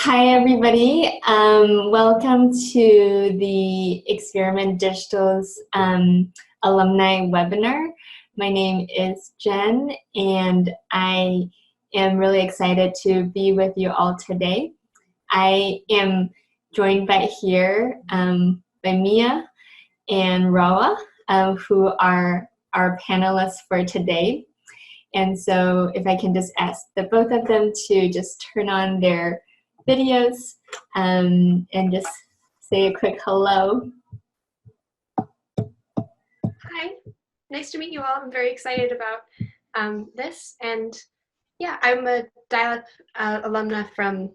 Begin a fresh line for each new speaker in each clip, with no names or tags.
Hi, everybody. Welcome to the Experiment Digital's Alumni Webinar. My name is Jen, and I am really excited to be with you all today. I am joined by Mia and Rawa, who are our panelists for today. And so if I can just ask the both of them to just turn on their videos and just say a quick hello.
Hi, nice to meet you all. I'm very excited about this. And yeah, I'm a Dial-Up alumna from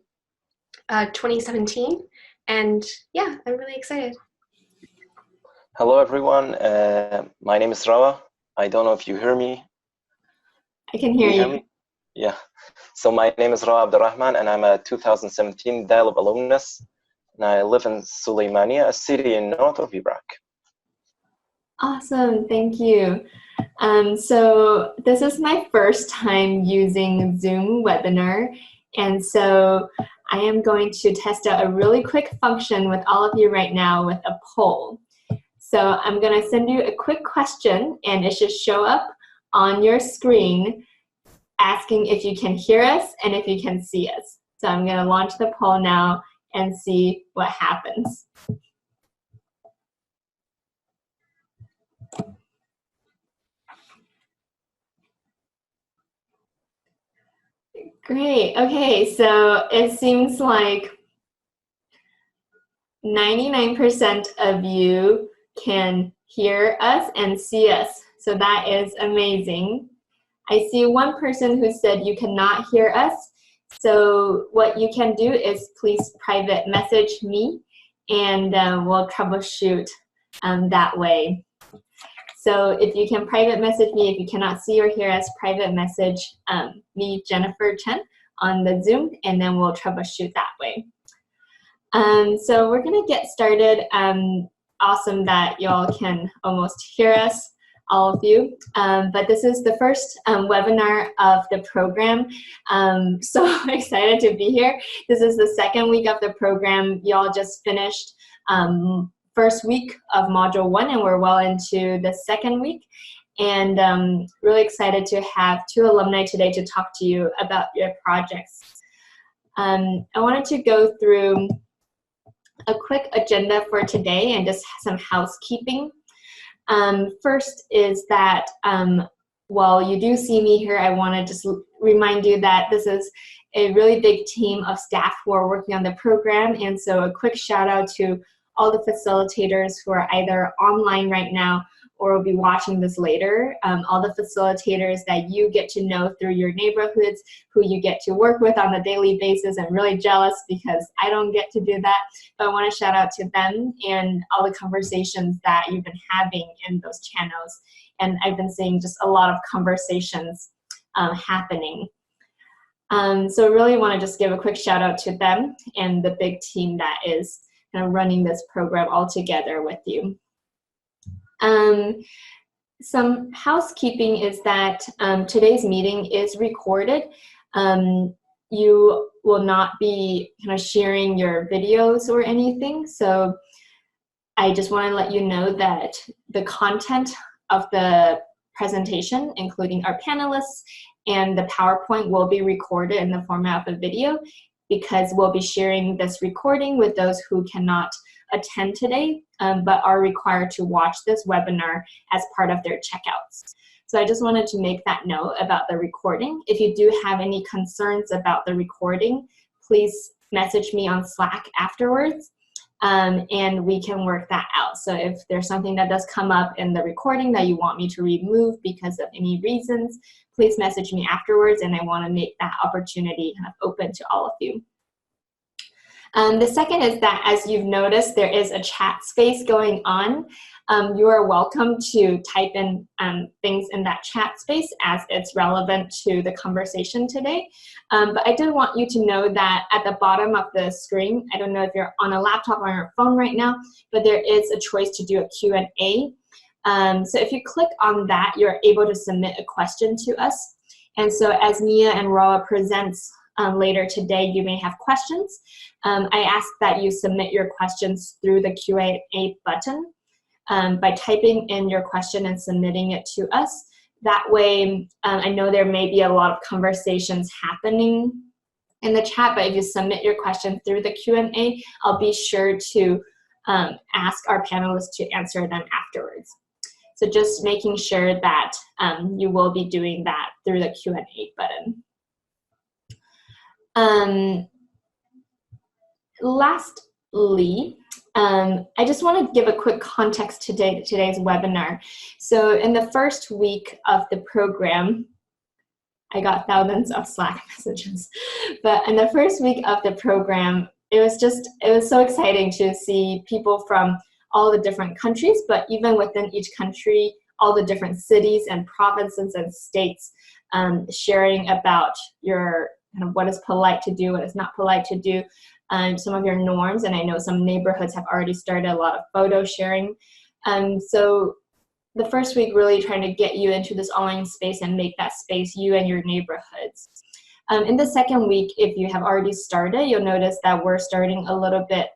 2017. And yeah, I'm really excited.
Hello, everyone. My name is Rawa. I don't know if you hear me.
I can hear you.
Me? Yeah. So my name is Rawa Abdurrahman, and I'm a 2017 Dial-Up alumnus, and I live in Suleymania, a city in north of Iraq.
Awesome, thank you. So this is my first time using Zoom webinar, and so I am going to test out a really quick function with all of you right now with a poll. So I'm going to send you a quick question, and it should show up on your screen asking if you can hear us and if you can see us. So I'm going to launch the poll now and see what happens. Great. Okay, so it seems like 99% of you can hear us and see us. So that is amazing. I see one person who said you cannot hear us. So what you can do is please private message me, and we'll troubleshoot that way. So if you can private message me, if you cannot see or hear us, private message me, Jennifer Chen, on the Zoom, and then we'll troubleshoot that way. So we're gonna get started. Awesome that y'all can almost hear us, all of you. But this is the first webinar of the program. So excited to be here. This is the second week of the program. Y'all just finished first week of module 1, and we're well into the second week. And really excited to have 2 alumni today to talk to you about your projects. I wanted to go through a quick agenda for today and just some housekeeping. First is that while you do see me here, I want to just remind you that this is a really big team of staff who are working on the program, and so a quick shout out to all the facilitators who are either online right now or will be watching this later. All the facilitators that you get to know through your neighborhoods, who you get to work with on a daily basis. I'm really jealous because I don't get to do that, but I want to shout out to them and all the conversations that you've been having in those channels. And I've been seeing just a lot of conversations happening. So I really want to just give a quick shout out to them and the big team that is kind of running this program all together with you. Some housekeeping is that today's meeting is recorded. You will not be kind of sharing your videos or anything, so I just want to let you know that the content of the presentation, including our panelists and the PowerPoint, will be recorded in the format of a video, because we'll be sharing this recording with those who cannot attend today, but are required to watch this webinar as part of their checkouts. So I just wanted to make that note about the recording. If you do have any concerns about the recording, please message me on Slack afterwards, and we can work that out. So if there's something that does come up in the recording that you want me to remove because of any reasons, please message me afterwards, and I want to make that opportunity kind of open to all of you. The second is that, as you've noticed, there is a chat space going on. You are welcome to type in things in that chat space as it's relevant to the conversation today. But I did want you to know that at the bottom of the screen, I don't know if you're on a laptop or on your phone right now, but there is a choice to do a Q&A. So if you click on that, you're able to submit a question to us. And so as Mia and Rawa presents later today, you may have questions. I ask that you submit your questions through the Q&A button by typing in your question and submitting it to us. That way, I know there may be a lot of conversations happening in the chat, but if you submit your question through the Q&A, I'll be sure to ask our panelists to answer them afterwards. So just making sure that you will be doing that through the Q&A button. Lastly, I just want to give a quick context to today's webinar. So in the first week of the program, I got thousands of Slack messages, but in the first week of the program, it was so exciting to see people from all the different countries, but even within each country, all the different cities and provinces and states sharing about your kind of what is polite to do, what is not polite to do, some of your norms, and I know some neighborhoods have already started a lot of photo sharing. So the first week really trying to get you into this online space and make that space you and your neighborhoods. In the second week, if you have already started, you'll notice that we're starting a little bit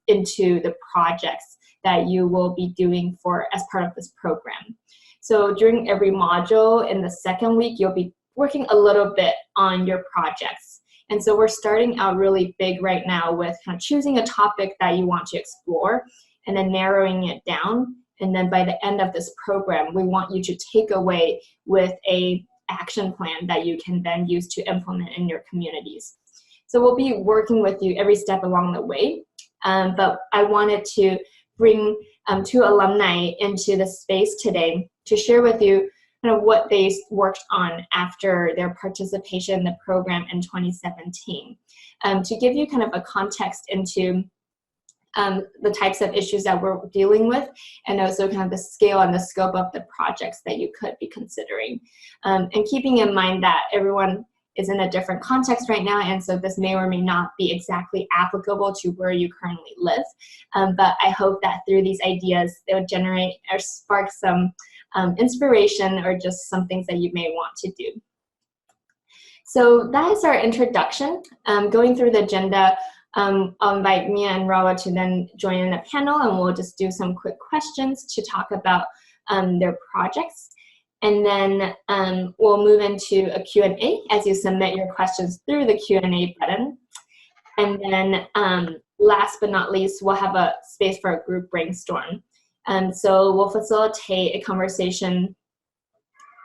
into the projects that you will be doing as part of this program. So during every module in the second week, you'll be working a little bit on your projects. And so we're starting out really big right now with kind of choosing a topic that you want to explore and then narrowing it down. And then by the end of this program, we want you to take away with an action plan that you can then use to implement in your communities. So we'll be working with you every step along the way. But I wanted to bring two alumni into the space today to share with you kind of what they worked on after their participation in the program in 2017. To give you kind of a context into the types of issues that we're dealing with, and also kind of the scale and the scope of the projects that you could be considering. And keeping in mind that everyone is in a different context right now, and so this may or may not be exactly applicable to where you currently live. But I hope that through these ideas, they'll generate or spark some inspiration or just some things that you may want to do. So that is our introduction. Going through the agenda, I'll invite Mia and Rawa to then join in the panel, and we'll just do some quick questions to talk about their projects. And then we'll move into a Q&A as you submit your questions through the Q&A button. And then last but not least, we'll have a space for a group brainstorm. So we'll facilitate a conversation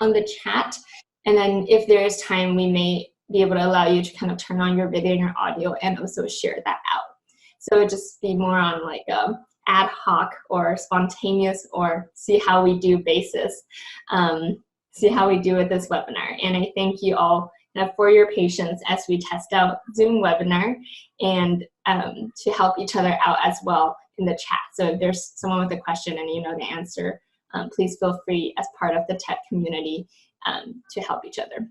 on the chat. And then if there is time, we may be able to allow you to kind of turn on your video and your audio and also share that out. So it'd just be more on like a ad hoc or spontaneous or see how we do basis, see how we do with this webinar. And I thank you all for your patience as we test out Zoom webinar and to help each other out as well in the chat. So if there's someone with a question and you know the answer, please feel free as part of the TED community to help each other.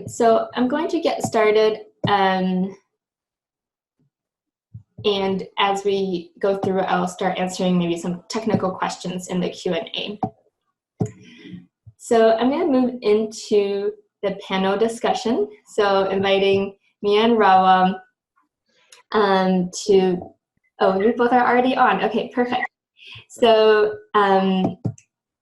So I'm going to get started, and as we go through, I'll start answering maybe some technical questions in the Q&A. So I'm going to move into the panel discussion. So inviting Mia and Rawa to, oh, you both are already on. Okay, perfect. So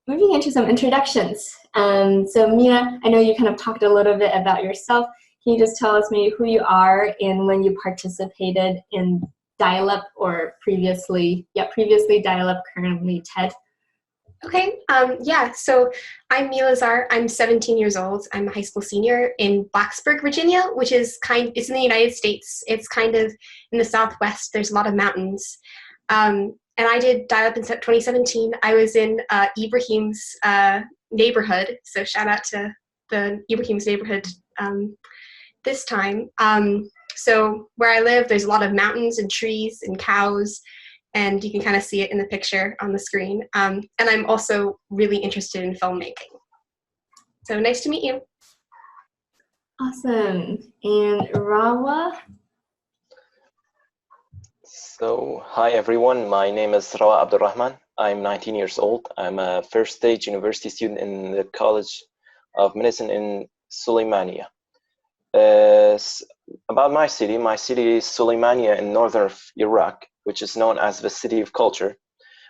moving into some introductions. So Mia, I know you kind of talked a little bit about yourself. Can you just tell us maybe who you are and when you participated in dial-up or previously dial-up, currently TED?
Okay, yeah, so I'm Mia Lazar. I'm 17 years old. I'm a high school senior in Blacksburg, Virginia, which is it's in the United States. It's kind of in the Southwest. There's a lot of mountains. And I did dial-up in 2017. I was in Ibrahim's neighborhood, so shout out to the Ibrahim's neighborhood this time. So where I live, there's a lot of mountains and trees and cows, and you can kind of see it in the picture on the screen. And I'm also really interested in filmmaking. So nice to meet you.
Awesome. And Rawa?
So, hi everyone, my name is Rawa Abdurrahman. I'm 19 years old. I'm a first stage university student in the College of Medicine in Suleymania. About my city is Suleymaniye in northern Iraq, which is known as the city of culture.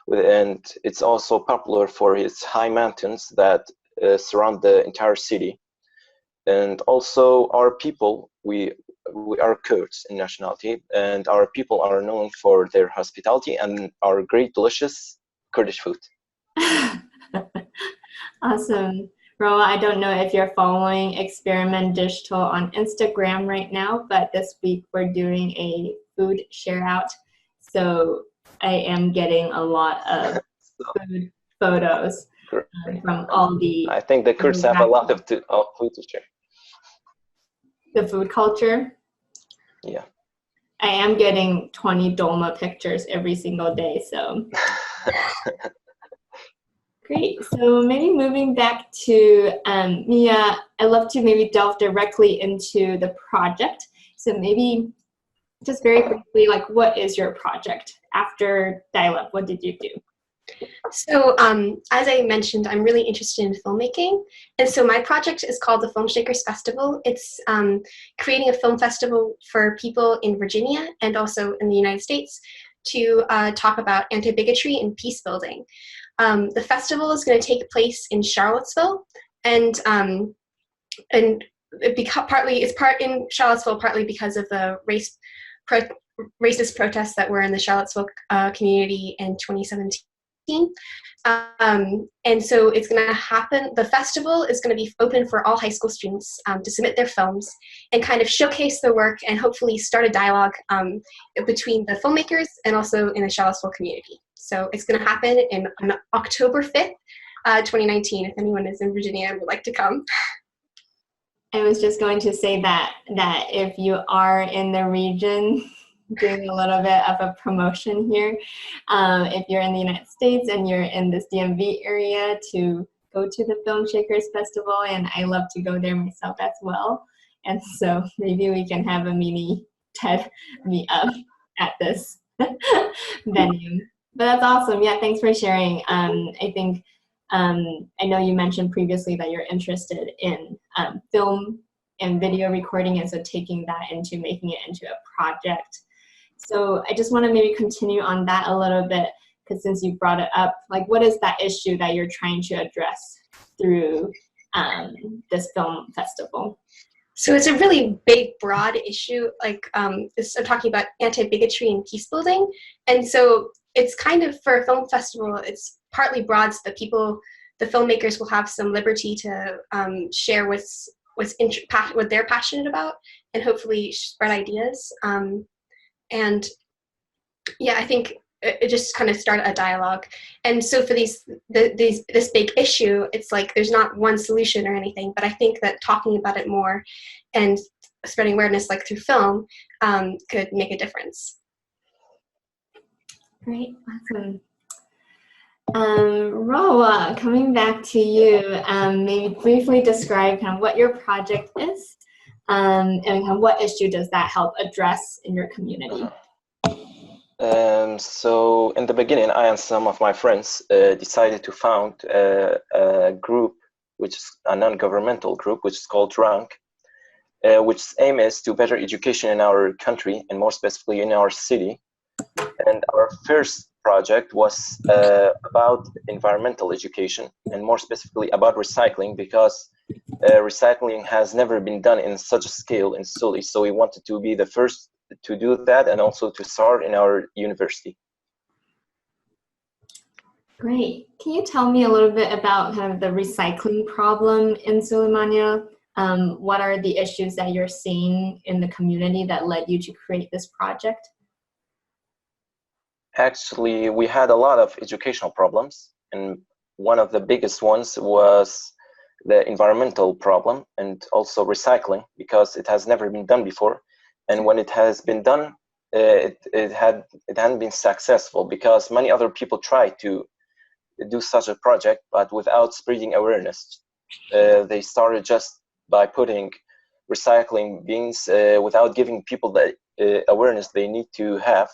And it's also popular for its high mountains that surround the entire city. And also our people, we are Kurds in nationality, and our people are known for their hospitality and our great delicious Kurdish food.
Awesome. Roa, I don't know if you're following Experiment Digital on Instagram right now, but this week we're doing a food share out. So I am getting a lot of food photos from all the...
I think the Kurds have a lot of food to share.
The food culture?
Yeah.
I am getting 20 dolma pictures every single day, so... Great. So maybe moving back to Mia, I'd love to maybe delve directly into the project. So maybe just very briefly, like, what is your project? After dial-up, what did you do?
So as I mentioned, I'm really interested in filmmaking. And so my project is called the Film Shakers Festival. It's creating a film festival for people in Virginia and also in the United States to talk about anti-bigotry and peace building. The festival is going to take place in Charlottesville, and it's part in Charlottesville partly because of the racist protests that were in the Charlottesville community in 2017. And so it's going to happen. The festival is going to be open for all high school students to submit their films and kind of showcase their work and hopefully start a dialogue between the filmmakers and also in the Charlottesville community. So it's going to happen on October 5th, 2019, if anyone is in Virginia and would like to come.
I was just going to say that if you are in the region, doing a little bit of a promotion here, if you're in the United States and you're in this DMV area, to go to the Film Shakers Festival, and I love to go there myself as well. And so maybe we can have a mini TED meetup at this venue. But that's awesome. Yeah, thanks for sharing. I think I know you mentioned previously that you're interested in film and video recording, and so taking that into making it into a project. So I just want to maybe continue on that a little bit, because since you brought it up, like, what is that issue that you're trying to address through this film festival?
So it's a really big, broad issue. Like, I'm talking about anti-bigotry and peace building. And so it's kind of, for a film festival, it's partly broad so that the filmmakers will have some liberty to share what they're passionate about and hopefully spread ideas. And yeah, I think it just kind of started a dialogue. And so for this big issue, it's like there's not one solution or anything, but I think that talking about it more and spreading awareness, like through film, could make a difference.
Great, awesome. Roa, coming back to you, maybe briefly describe kind of what your project is, and kind of what issue does that help address in your community?
So in the beginning, I and some of my friends decided to found a group, which is a non-governmental group, which is called RANK, which aim is to better education in our country, and more specifically in our city. And our first project was about environmental education, and more specifically about recycling, because recycling has never been done in such a scale in Suli. So we wanted to be the first to do that, and also to start in our university.
Great. Can you tell me a little bit about kind of the recycling problem in Suleymaniye? What are the issues that you're seeing in the community that led you to create this project?
Actually, we had a lot of educational problems, and one of the biggest ones was the environmental problem, and also recycling, because it has never been done before. And when it has been done, it hadn't been successful, because many other people tried to do such a project, but without spreading awareness. They started just by putting recycling bins without giving people the awareness they need to have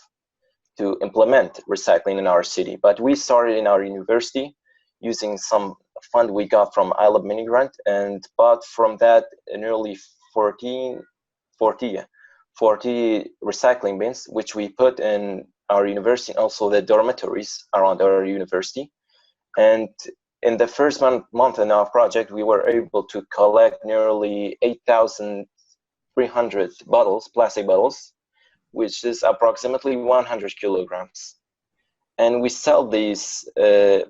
to implement recycling in our city. But we started in our university using some fund we got from ILAB mini grant, and bought from that nearly 40 recycling bins, which we put in our university and also the dormitories around our university. And in the first month in our project, we were able to collect nearly 8,300 bottles, plastic bottles, which is approximately 100 kilograms. And we sell these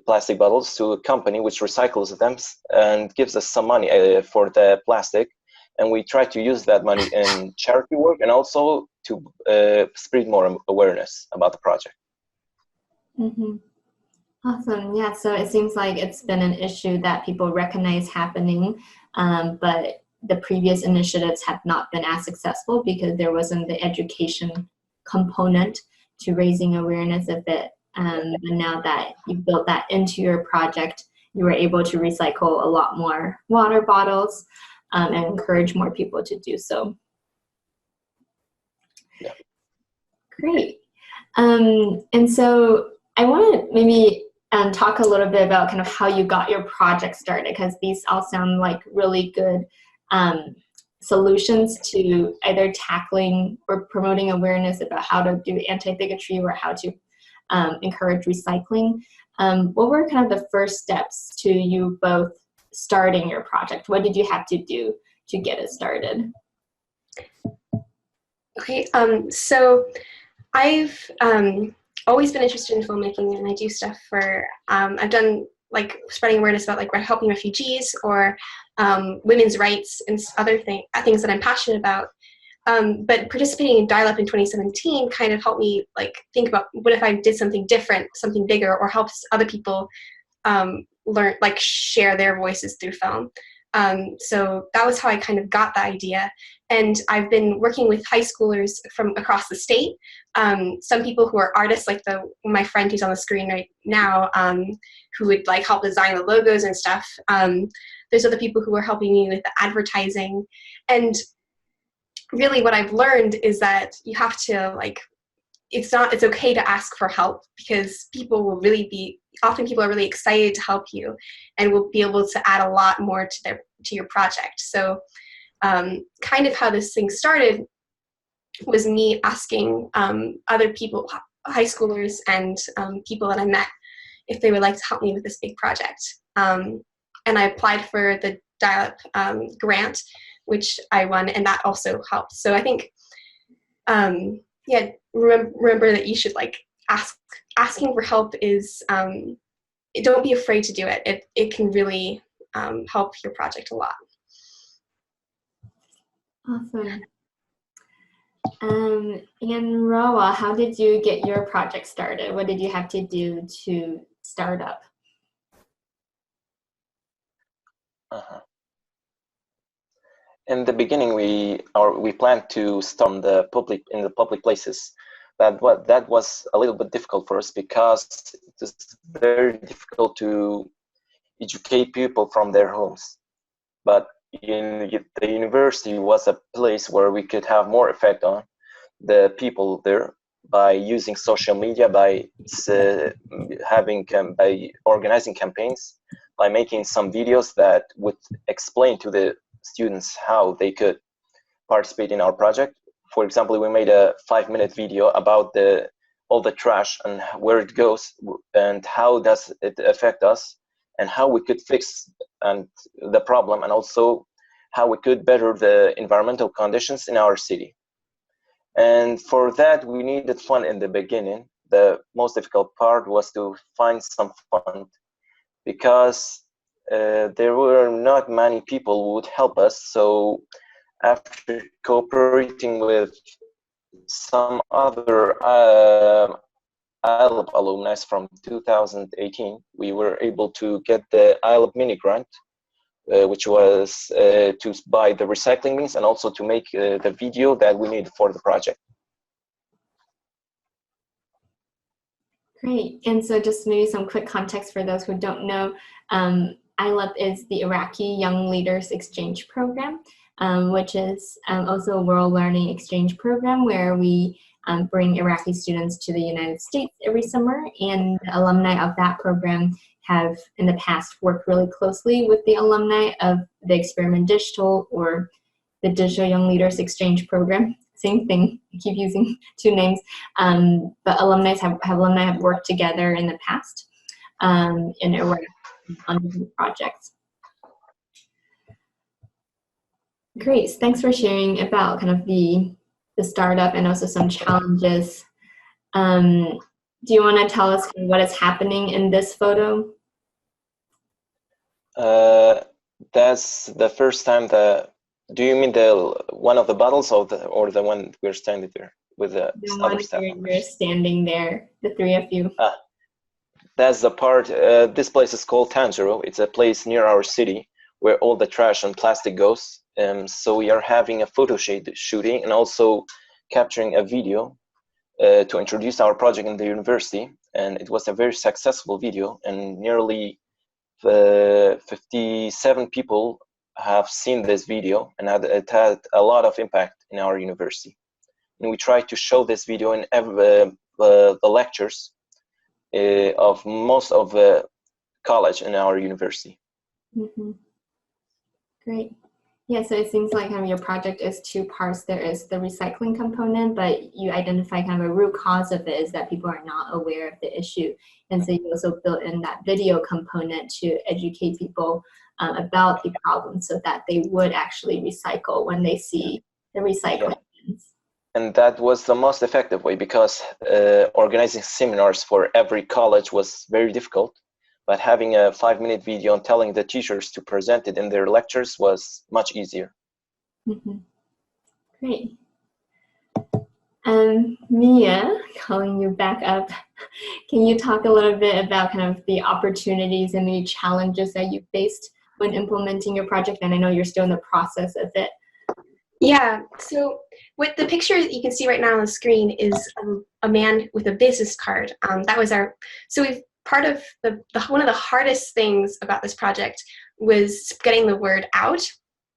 plastic bottles to a company which recycles them and gives us some money for the plastic. And we try to use that money in charity work and also to spread more awareness about the project.
Mm-hmm. Awesome. Yeah, so it seems like it's been an issue that people recognize happening, but the previous initiatives have not been as successful because there wasn't the education component to raising awareness of it. And now that you built that into your project, you were able to recycle a lot more water bottles and encourage more people to do so.
Yeah.
Great. And so I want to maybe talk a little bit about kind of how you got your project started, because these all sound like really good solutions to either tackling or promoting awareness about how to do anti-bigotry or how to encourage recycling. What were kind of the first steps to you both starting your project? What did you have to do to get it started?
Okay, so I've always been interested in filmmaking, and I do stuff for, I've done like spreading awareness about like helping refugees or women's rights and other things that I'm passionate about. But participating in Dial Up in 2017 kind of helped me like think about what if I did something different, something bigger, or helps other people learn, like share their voices through film. So that was how I kind of got the idea. And I've been working with high schoolers from across the state. Some people who are artists, like my friend who's on the screen right now, who would like help design the logos and stuff. There's other people who are helping me with the advertising. And really what I've learned is that you have to like, it's okay to ask for help, because often people are really excited to help you and will be able to add a lot more to your project. So kind of how this thing started was me asking other people, high schoolers and people that I met, if they would like to help me with this big project. And I applied for the Dial Up grant, which I won, and that also helped. So I think, yeah, remember that you should like asking for help is, don't be afraid to do it. It can really help your project a lot.
Awesome. And Rawa, how did you get your project started? What did you have to do to start up?
In the beginning, we planned to start in the public places. That was a little bit difficult for us because it is very difficult to educate people from their homes. But the university was a place where we could have more effect on the people there by using social media, by organizing campaigns, by making some videos that would explain to the students how they could participate in our project. For example, we made a 5-minute video about all the trash and where it goes and how does it affect us and how we could fix the problem, and also how we could better the environmental conditions in our city. And for that, we needed fund in the beginning. The most difficult part was to find some fund, because there were not many people who would help us. So after cooperating with some other ILUP alumni from 2018, we were able to get the ILUP mini grant, which was to buy the recycling bins and also to make the video that we need for the project.
Great. And so just maybe some quick context for those who don't know, ILUP is the Iraqi Young Leaders Exchange Program, which is also a World Learning Exchange Program where we bring Iraqi students to the United States every summer, and the alumni of that program have in the past worked really closely with the alumni of the Experiment Digital or the Digital Young Leaders Exchange Program. Same thing, I keep using two names, but alumni have worked together in the past and are on different projects. Great, thanks for sharing about kind of the startup and also some challenges. Do you want to tell us kind of what is happening in this photo?
That's the first time do you mean the one of the bottles or the one we're standing there with the other staff members?
You're standing there, the three of you.
That's the part. This place is called Tanjiro. It's a place near our city where all the trash and plastic goes. So we are having a photo shooting and also capturing a video to introduce our project in the university. And it was a very successful video, and nearly 57 people have seen this video, and it had a lot of impact in our university. And we try to show this video in the lectures of most of the college in our university.
Mm-hmm. Great. Yeah, so it seems like kind of your project is two parts. There is the recycling component, but you identify kind of a root cause of it is that people are not aware of the issue. And so you also built in that video component to educate people about the problem so that they would actually recycle when they see the recycling bins.
And that was the most effective way, because organizing seminars for every college was very difficult. But having a 5-minute video and telling the teachers to present it in their lectures was much easier.
Mm-hmm. Great. Mia, calling you back up, can you talk a little bit about kind of the opportunities and the challenges that you faced when implementing your project? And I know you're still in the process of it.
Yeah, so with the picture that you can see right now on the screen is a man with a business card. That was part of one of the hardest things about this project was getting the word out.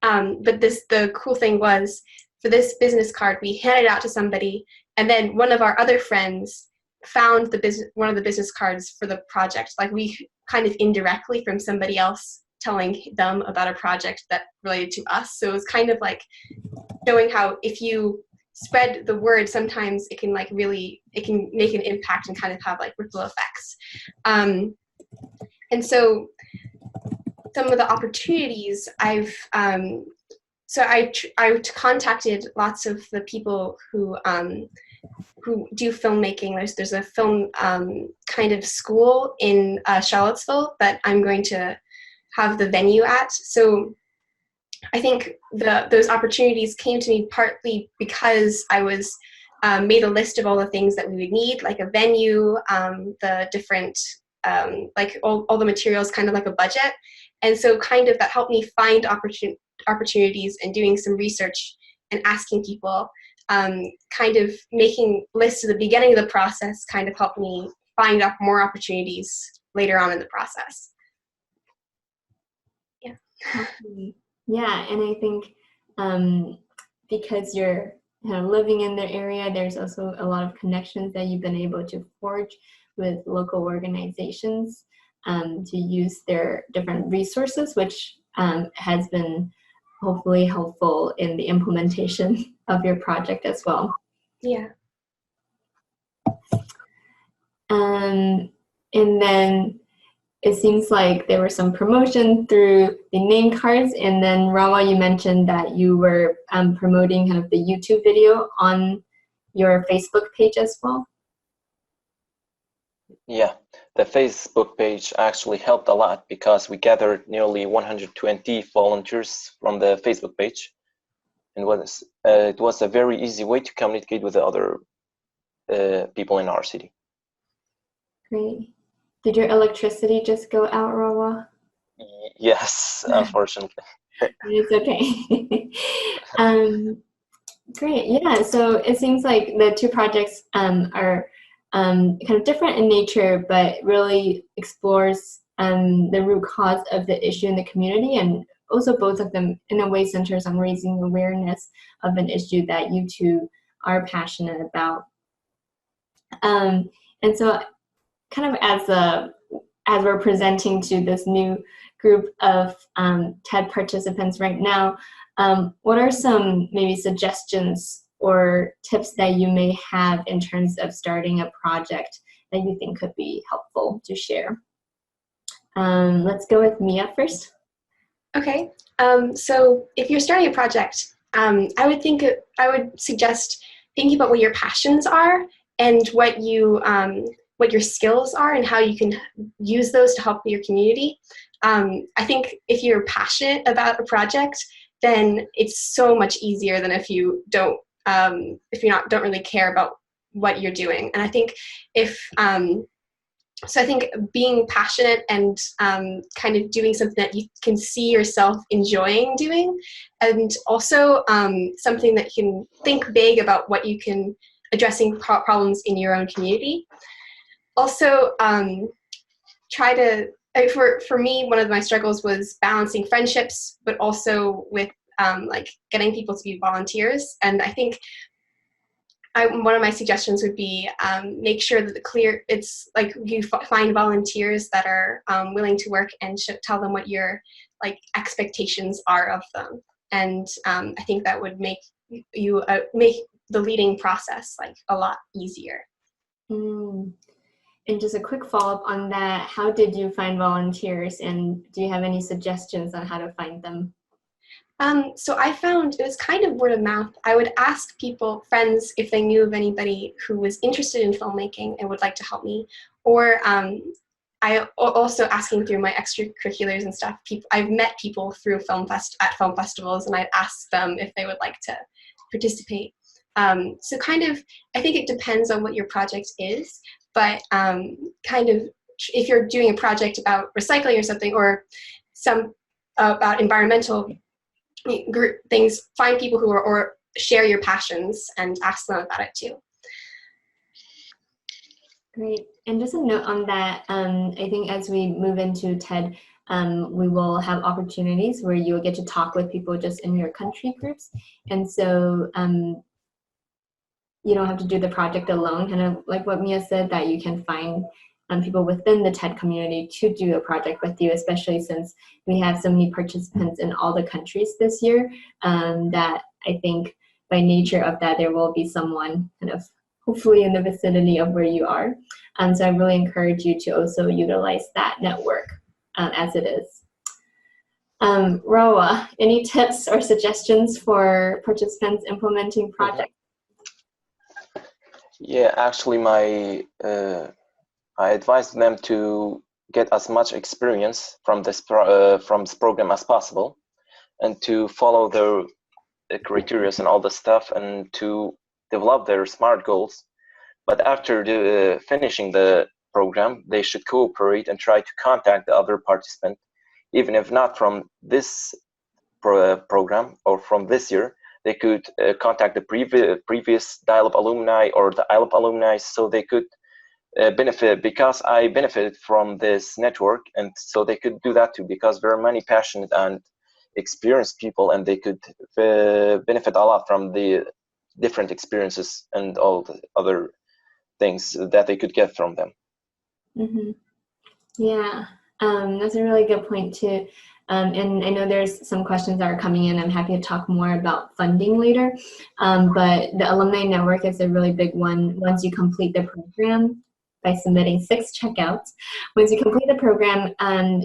But the cool thing was, for this business card, we handed it out to somebody, and then one of our other friends found one of the business cards for the project. Like, we kind of indirectly from somebody else telling them about a project that related to us. So it was kind of like showing how if you spread the word, sometimes it can make an impact and kind of have like ripple effects. And so some of the opportunities I contacted lots of the people who do filmmaking. There's a film kind of school in Charlottesville that I'm going to have the venue at. So I think those opportunities came to me partly because I was made a list of all the things that we would need, like a venue, the different, like all the materials, kind of like a budget. And so kind of that helped me find opportunities and doing some research and asking people, kind of making lists at the beginning of the process kind of helped me find out more opportunities later on in the process. Yeah.
Yeah, and I think because you're living in the area, there's also a lot of connections that you've been able to forge with local organizations to use their different resources, which has been hopefully helpful in the implementation of your project as well.
Yeah.
And then it seems like there was some promotion through the name cards, and then Rawa, you mentioned that you were promoting kind of the YouTube video on your Facebook page as well.
Yeah, the Facebook page actually helped a lot because we gathered nearly 120 volunteers from the Facebook page, and it was a very easy way to communicate with the other people in our city.
Great. Did your electricity just go out, Rawa?
Yes, unfortunately.
It's okay. Great. Yeah. So it seems like the two projects are kind of different in nature, but really explores the root cause of the issue in the community, and also both of them in a way centers on raising awareness of an issue that you two are passionate about. And so kind of as we're presenting to this new group of TED participants right now, What are some maybe suggestions or tips that you may have in terms of starting a project that you think could be helpful to share? Let's go with Mia first.
Okay, so if you're starting a project, I would suggest thinking about what your passions are and what your skills are and how you can use those to help your community. I think if you're passionate about a project, then it's so much easier than if you don't really care about what you're doing. And I think so I think being passionate and kind of doing something that you can see yourself enjoying doing, and also something that you can think big about what you can addressing problems in your own community. Also, try to, for me, one of my struggles was balancing friendships, but also with like getting people to be volunteers. And I think one of my suggestions would be make sure that it's like you find volunteers that are willing to work and tell them what your like expectations are of them. And I think that would make you make the leading process like a lot easier.
Mm. And just a quick follow-up on that, how did you find volunteers, and do you have any suggestions on how to find them?
So I found it was kind of word of mouth. I would ask friends, if they knew of anybody who was interested in filmmaking and would like to help me. Or I also asking through my extracurriculars and stuff. I've met people through at film festivals, and I'd ask them if they would like to participate. So kind of, I think it depends on what your project is, but kind of if you're doing a project about recycling or something, or some about environmental things, find people who are or share your passions and ask them about it too.
Great. And just a note on that, I think as we move into TED, we will have opportunities where you will get to talk with people just in your country groups. And so you don't have to do the project alone, kind of like what Mia said, that you can find people within the TED community to do a project with you, especially since we have so many participants in all the countries this year, that I think by nature of that, there will be someone kind of hopefully in the vicinity of where you are. So I really encourage you to also utilize that network as it is. Roa, any tips or suggestions for participants implementing projects?
Yeah, actually, I advise them to get as much experience from this program as possible, and to follow the criteria and all the stuff, and to develop their SMART goals. But after finishing the program, they should cooperate and try to contact the other participant, even if not from this program or from this year. They could contact the previous Dial-Up alumni or the ILUP alumni, so they could benefit, because I benefited from this network, and so they could do that too, because there are many passionate and experienced people, and they could benefit a lot from the different experiences and all the other things that they could get from them.
Mm-hmm. Yeah, that's a really good point too. And I know there's some questions that are coming in. I'm happy to talk more about funding later. But the Alumni Network is a really big one. Once you complete the program by submitting 6 checkouts, once you complete the program,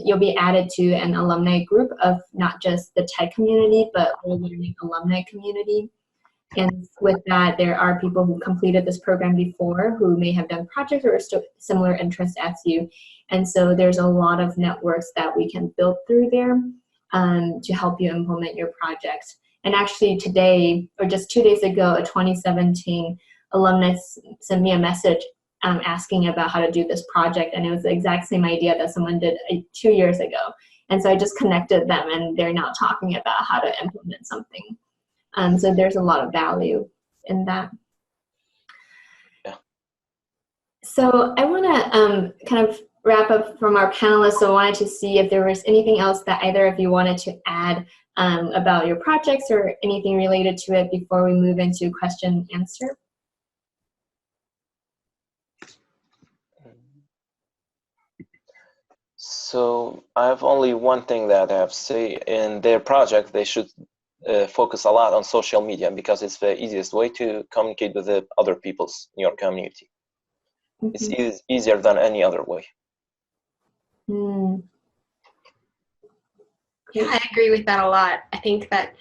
you'll be added to an alumni group of not just the TED community, but all learning alumni community. And with that, there are people who completed this program before who may have done projects or similar interests as you. And so there's a lot of networks that we can build through there to help you implement your project. And actually today, or just 2 days ago, a 2017 alumni sent me a message asking about how to do this project. And it was the exact same idea that someone did 2 years ago. And so I just connected them, and they're now talking about how to implement something. So there's a lot of value in that.
Yeah.
So I want to kind of wrap up from our panelists. So I wanted to see if there was anything else that either of you wanted to add about your projects or anything related to it before we move into question and answer.
So I have only one thing that I have to say. In their project, they should focus a lot on social media because it's the easiest way to communicate with the other peoples in your community. It's easier than any other way.
Yeah, I agree with that a lot. I think that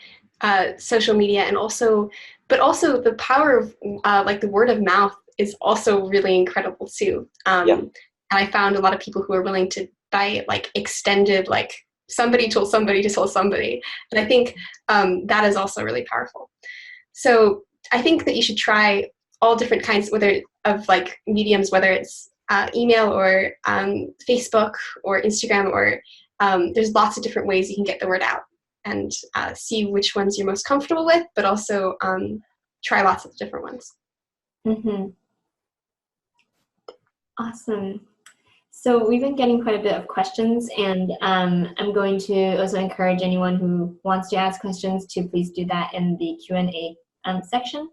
social media and also the power of like the word of mouth is also really incredible too. And I found a lot of people who are willing to buy like extended, like somebody told somebody to tell somebody. And I think that is also really powerful. So I think that you should try all different kinds, whether of like mediums, whether it's email or Facebook or Instagram, or there's lots of different ways you can get the word out and see which ones you're most comfortable with, but also try lots of different ones.
Awesome. So we've been getting quite a bit of questions, and I'm going to also encourage anyone who wants to ask questions to please do that in the Q&A section.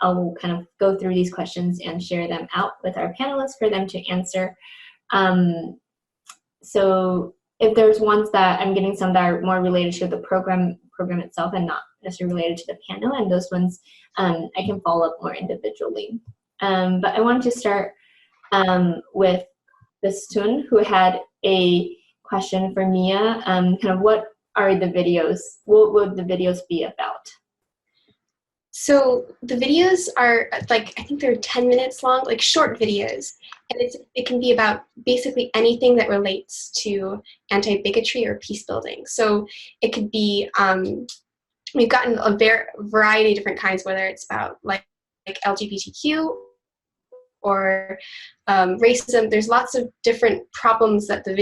I'll kind of go through these questions and share them out with our panelists for them to answer. So if there's ones that I'm getting some that are more related to the program itself and not necessarily related to the panel, and those ones I can follow up more individually. But I wanted to start with Bistun, who had a question for Mia. Kind of what are the videos? What would the videos be about?
So the videos are like, I think they're 10 minutes long, like short videos. And it can be about basically anything that relates to anti-bigotry or peace building. So it could be, we've gotten a variety of different kinds, whether it's about like LGBTQ or racism. There's lots of different problems that the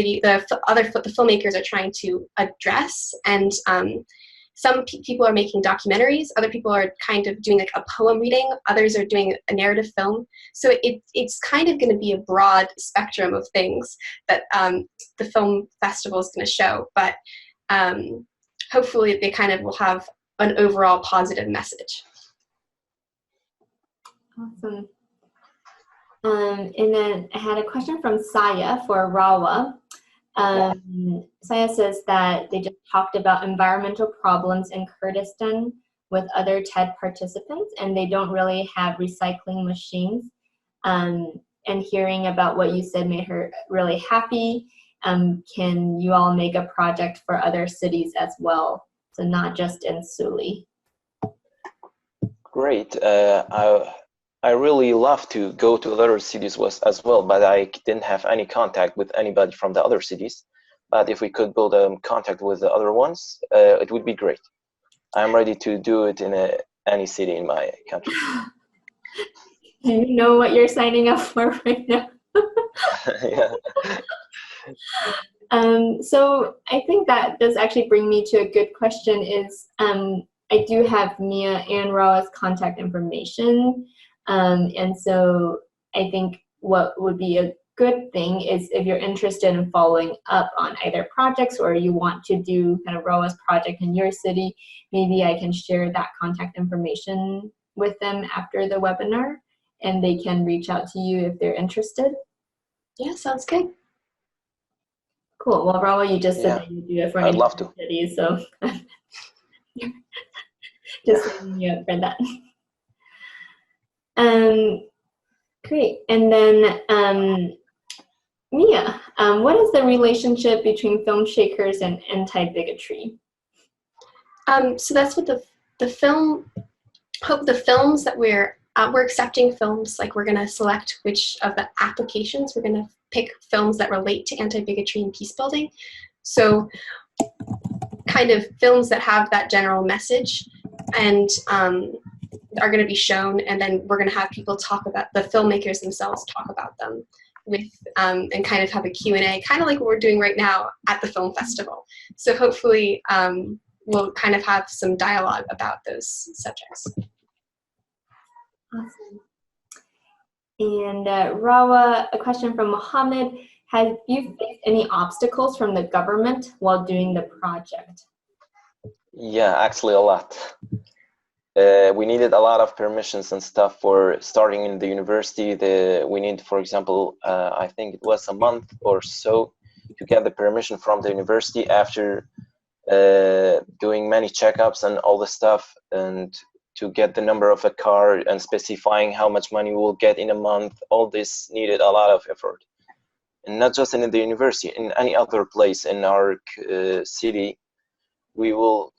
filmmakers are trying to address. And some people are making documentaries, other people are kind of doing like a poem reading, others are doing a narrative film. So it's kind of going to be a broad spectrum of things that the film festival is going to show, but hopefully they kind of will have an overall positive message.
Awesome. And then I had a question from Saya for Rawa. Saya says that they just talked about environmental problems in Kurdistan with other TED participants, and they don't really have recycling machines. And hearing about what you said made her really happy. Can you all make a project for other cities as well? So not just in Suli.
Great. I really love to go to other cities as well, but I didn't have any contact with anybody from the other cities. But if we could build a contact with the other ones, it would be great. I'm ready to do it in any city in my country.
You know what you're signing up for right now.
Yeah.
So I think that does actually bring me to a good question is, I do have Mia and Rawa's contact information. And so I think what would be a good thing is if you're interested in following up on either projects or you want to do kind of Rawa's project in your city, maybe I can share that contact information with them after the webinar and they can reach out to you if they're interested.
Yeah, sounds good.
Cool. Well, Rawa, you just said that you do it for any cities, so just setting you up for that. Great. And then Mia, what is the relationship between film shakers and anti-bigotry?
So that's what the films that we're accepting films, like we're going to select which of the applications, we're going to pick films that relate to anti-bigotry and peace building. So kind of films that have that general message and are going to be shown, and then we're going to have people talk about, the filmmakers themselves talk about them with and kind of have a Q&A, kind of like what we're doing right now at the film festival. So hopefully we'll kind of have some dialogue about those subjects.
Awesome. And Rawa, a question from Mohammed. Have you faced any obstacles from the government while doing the project?
Yeah, actually a lot. We needed a lot of permissions and stuff for starting in the university. We need, for example, I think it was a month or so to get the permission from the university after doing many checkups and all the stuff, and to get the number of a car and specifying how much money we'll get in a month. All this needed a lot of effort, and not just in the university, in any other place in our city, we will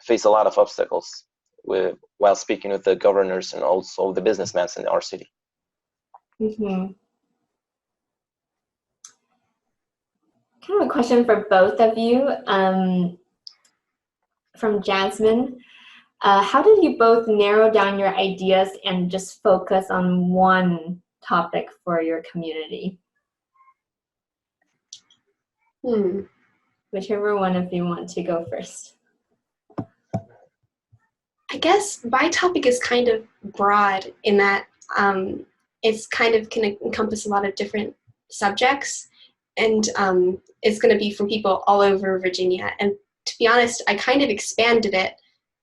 face a lot of obstacles while speaking with the governors and also the businessmen in our city.
Mm-hmm. Kind of a question for both of you, from Jasmine. How did you both narrow down your ideas and just focus on one topic for your community? Whichever one of you want to go first.
I guess my topic is kind of broad in that it's kind of can encompass a lot of different subjects, and it's going to be from people all over Virginia. And to be honest, I kind of expanded it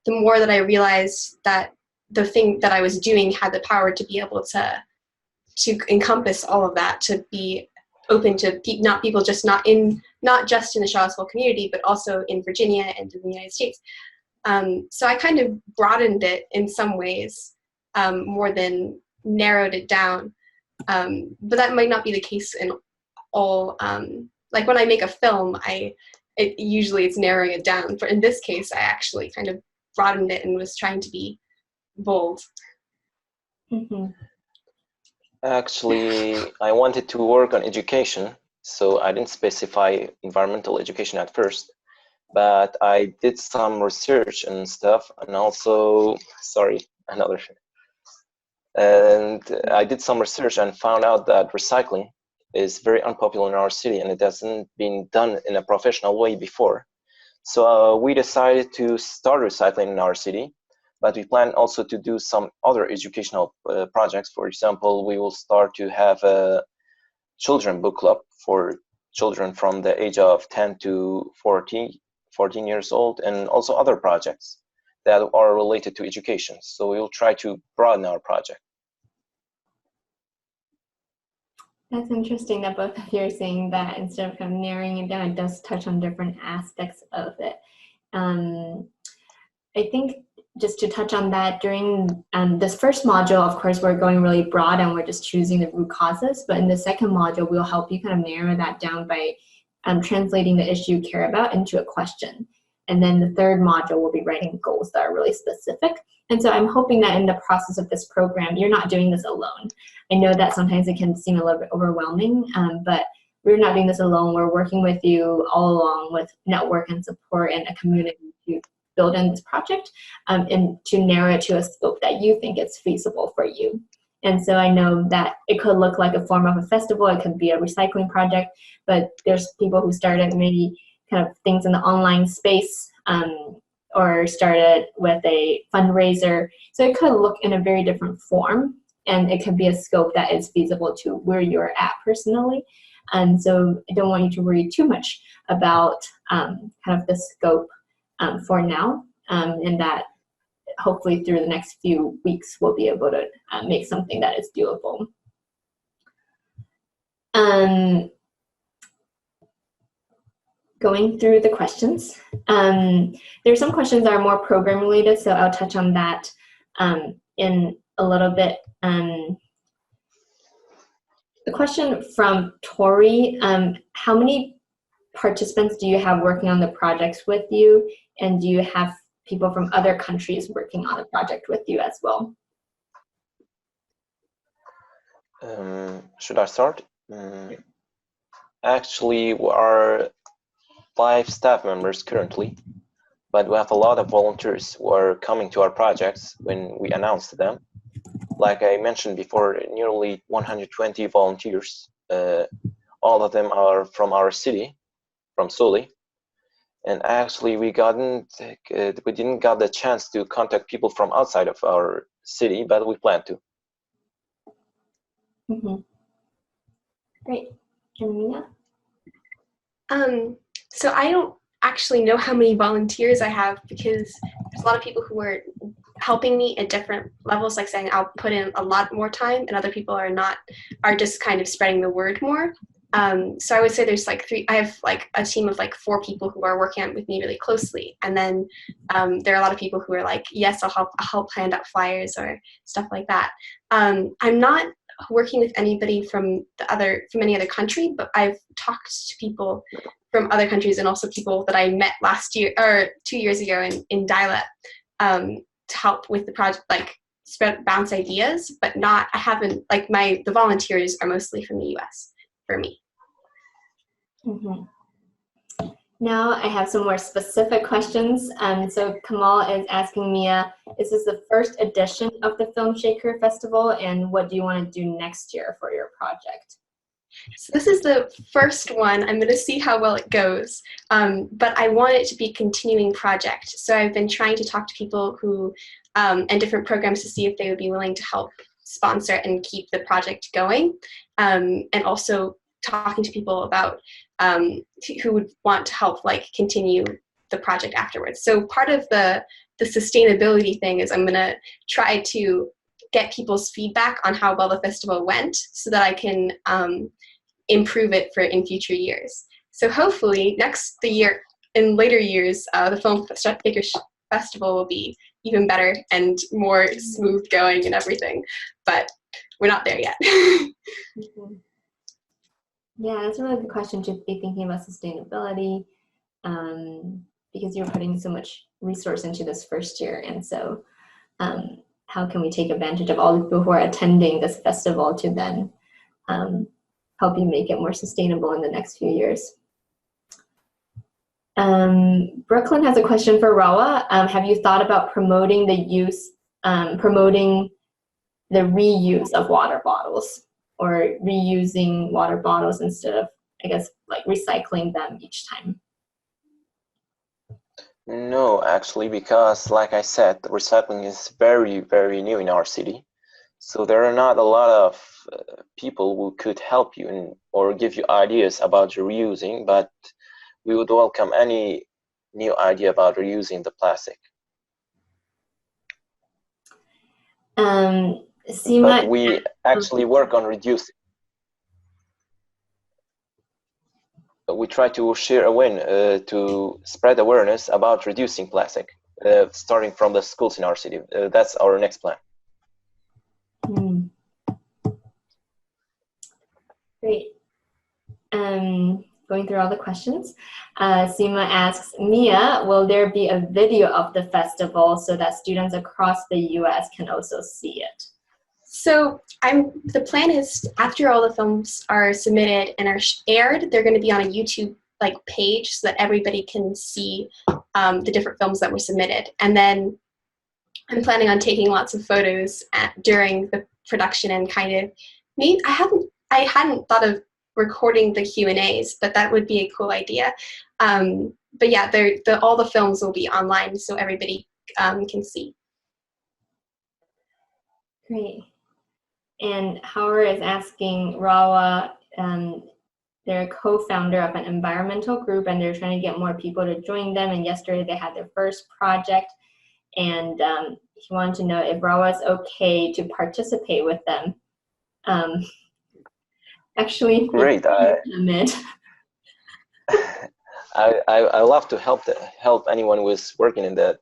the more that I realized that the thing that I was doing had the power to be able to encompass all of that, to be open to people just not just in the Charlottesville community, but also in Virginia and in the United States. So I kind of broadened it in some ways, more than narrowed it down. But that might not be the case in all. Like when I make a film, usually it's narrowing it down. In this case, I actually kind of broadened it and was trying to be bold.
Mm-hmm.
Actually, I wanted to work on education, so I didn't specify environmental education at first. But I did some research and stuff, and also, and I did some research and found out that recycling is very unpopular in our city, and it hasn't been done in a professional way before. So we decided to start recycling in our city, but we plan also to do some other educational projects. For example, we will start to have a children book club for children from the age of 10 to 14 years old, and also other projects that are related to education. So we will try to broaden our project.
That's interesting that both of you are saying that instead of kind of narrowing it down, it does touch on different aspects of it. I think just to touch on that, during this first module, of course, we're going really broad and we're just choosing the root causes. But in the second module, we'll help you kind of narrow that down by translating the issue you care about into a question. And then the third module will be writing goals that are really specific. And so I'm hoping that in the process of this program, you're not doing this alone. I know that sometimes it can seem a little bit overwhelming, but we're not doing this alone. We're working with you all along with network and support and a community to build in this project, and to narrow it to a scope that you think is feasible for you. And so I know that it could look like a form of a festival, it could be a recycling project, but there's people who started maybe kind of things in the online space, or started with a fundraiser. So it could look in a very different form, and it could be a scope that is feasible to where you're at personally. And so I don't want you to worry too much about kind of the scope for now, and that hopefully through the next few weeks we'll be able to make something that is doable. Going through the questions, there are some questions that are more program related, so I'll touch on that in a little bit. The question from Tori, how many participants do you have working on the projects with you, and do you have people from other countries working on the project with you as well?
Should I start? Actually, we are 5 staff members currently, but we have a lot of volunteers who are coming to our projects when we announce them. Like I mentioned before, nearly 120 volunteers. All of them are from our city, from Soli. And actually, we didn't get the chance to contact people from outside of our city, but we plan to.
Mm-hmm. Great. And Mina?
So I don't actually know how many volunteers I have, because there's a lot of people who are helping me at different levels, like saying I'll put in a lot more time, and other people are just kind of spreading the word more. So I would say there's like I have like a team of like 4 people who are working on it with me really closely. And then there are a lot of people who are like, yes, I'll help hand out flyers or stuff like that. I'm not working with anybody from any other country, but I've talked to people from other countries and also people that I met last year or 2 years ago in Dial-Up to help with the project, like bounce ideas, but I haven't, like the volunteers are mostly from the US for me.
Mm-hmm. Now I have some more specific questions. So Kamal is asking Mia, is this the first edition of the Film Shaker Festival, and what do you want to do next year for your project?
So this is the first one. I'm going to see how well it goes, but I want it to be a continuing project. So I've been trying to talk to people who, and different programs to see if they would be willing to help sponsor and keep the project going, and also talking to people about who would want to help like continue the project afterwards. So part of the sustainability thing is I'm going to try to get people's feedback on how well the festival went so that I can improve it in future years. So hopefully in later years, the Film Shaker Festival will be even better and more smooth going and everything, but we're not there yet.
Mm-hmm. Yeah, that's a really good question to be thinking about sustainability, because you're putting so much resource into this first year, and so how can we take advantage of all the people who are attending this festival to then help you make it more sustainable in the next few years. Brooklyn has a question for Rawa. Have you thought about promoting the reuse of water bottles, or reusing water bottles instead of, I guess, like recycling them each time?
No, actually, because like I said, recycling is very, very new in our city. So there are not a lot of people who could help you or give you ideas about reusing, but we would welcome any new idea about reusing the plastic. But we actually work on reducing. We try to share to spread awareness about reducing plastic, starting from the schools in our city. That's our next plan.
Great. Going through all the questions. Seema asks, Mia, will there be a video of the festival so that students across the US can also see it?
So the plan is after all the films are submitted and are aired, they're going to be on a YouTube page so that everybody can see the different films that were submitted. And then I'm planning on taking lots of photos during the production and I hadn't thought of recording the Q&As, but that would be a cool idea. But yeah, all the films will be online so everybody can see.
Great. And Howard is asking Rawa, they're a co-founder of an environmental group and they're trying to get more people to join them. And yesterday they had their first project, and he wanted to know if Rawa is okay to participate with them. Actually,
great. I love to help anyone who is working in that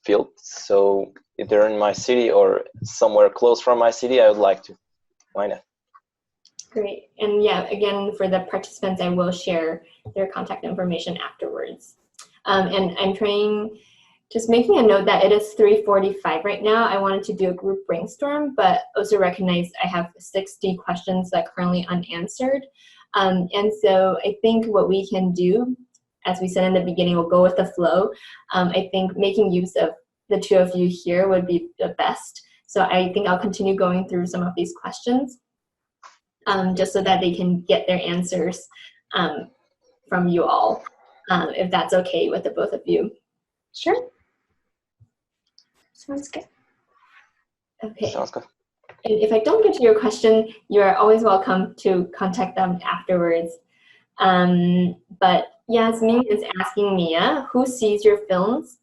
field. So if they're in my city or somewhere close from my city, I would like to. Why not?
Great. And yeah, again, for the participants, I will share their contact information afterwards. And I'm just making a note that it is 3:45 right now. I wanted to do a group brainstorm, but also recognize I have 60 questions that are currently unanswered. And so I think what we can do, as we said in the beginning, we'll go with the flow. I think making use of the two of you here would be the best. So I think I'll continue going through some of these questions just so that they can get their answers from you all, if that's okay with the both of you.
Sure. Sounds good.
Okay.
Sounds good.
And if I don't get to your question, you are always welcome to contact them afterwards. But Yasmin is asking Mia, who sees your films?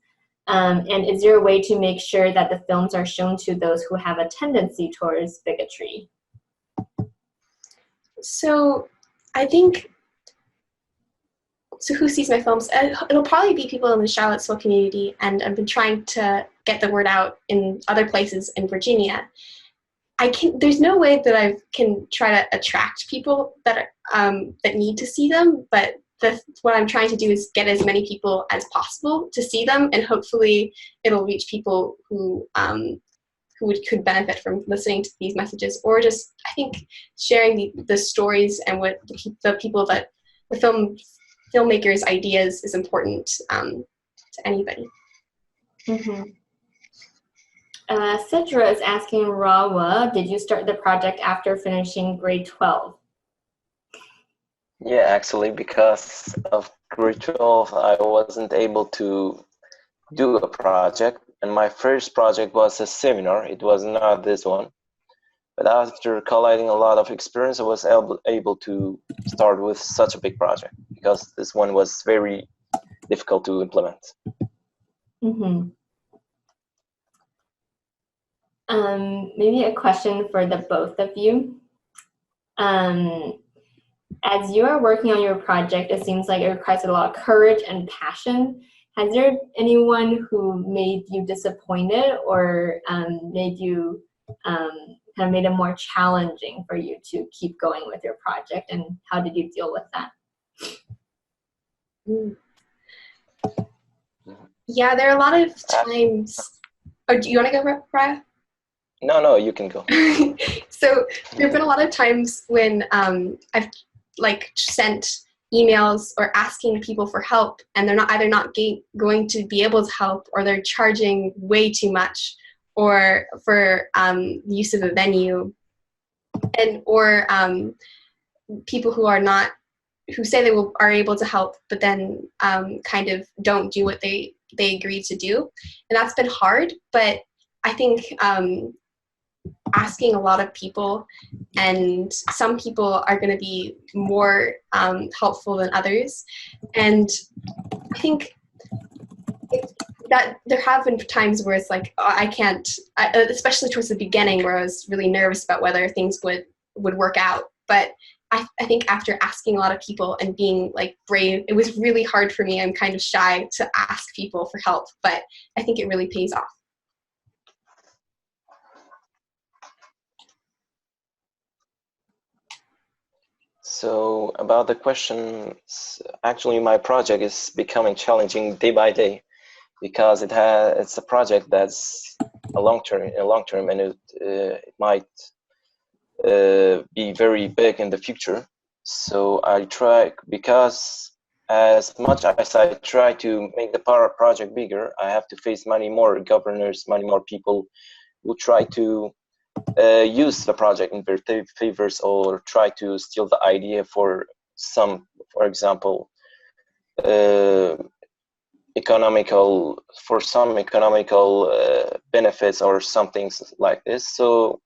And is there a way to make sure that the films are shown to those who have a tendency towards bigotry?
So I think, so who sees my films? It'll probably be people in the Charlottesville community, and I've been trying to get the word out in other places in Virginia. There's no way that I can try to attract people that that need to see them, but what I'm trying to do is get as many people as possible to see them, and hopefully it'll reach people who could benefit from listening to these messages, or just, I think, sharing the stories and what the people that the filmmakers' ideas is important to anybody.
Mm-hmm. Citra is asking Rawa, did you start the project after finishing grade 12?
Yeah, actually, because of grade 12, I wasn't able to do a project. And my first project was a seminar. It was not this one. But after collecting a lot of experience, I was able to start with such a big project, because this one was very difficult to implement.
Mm-hmm. Maybe a question for the both of you. As you are working on your project, it seems like it requires a lot of courage and passion. Has there anyone who made you disappointed, or made you kind of made it more challenging for you to keep going with your project, and how did you deal with that?
Yeah, there are a lot of times. Oh, do you want to go, Raya?
No, you can go.
So there have been a lot of times when I've sent emails or asking people for help, and they're either not going to be able to help, or they're charging way too much, or for the use of a venue, or people who say they are able to help, but then kind of don't do what they agreed to do, and that's been hard. But I think asking a lot of people, and some people are going to be more helpful than others, and I think that there have been times where it's like, oh, I can't, especially towards the beginning, where I was really nervous about whether things would work out. But I think after asking a lot of people and being brave, it was really hard for me. I'm kind of shy to ask people for help, but I think it really pays off.
So about the question, actually my project is becoming challenging day by day, because it's a project that's a long term, and it might be very big in the future. So I try, because as much as I try to make the project bigger, I have to face many more governors, many more people who try to use the project in their favors, or try to steal the idea for example, economical benefits or some things like this. So,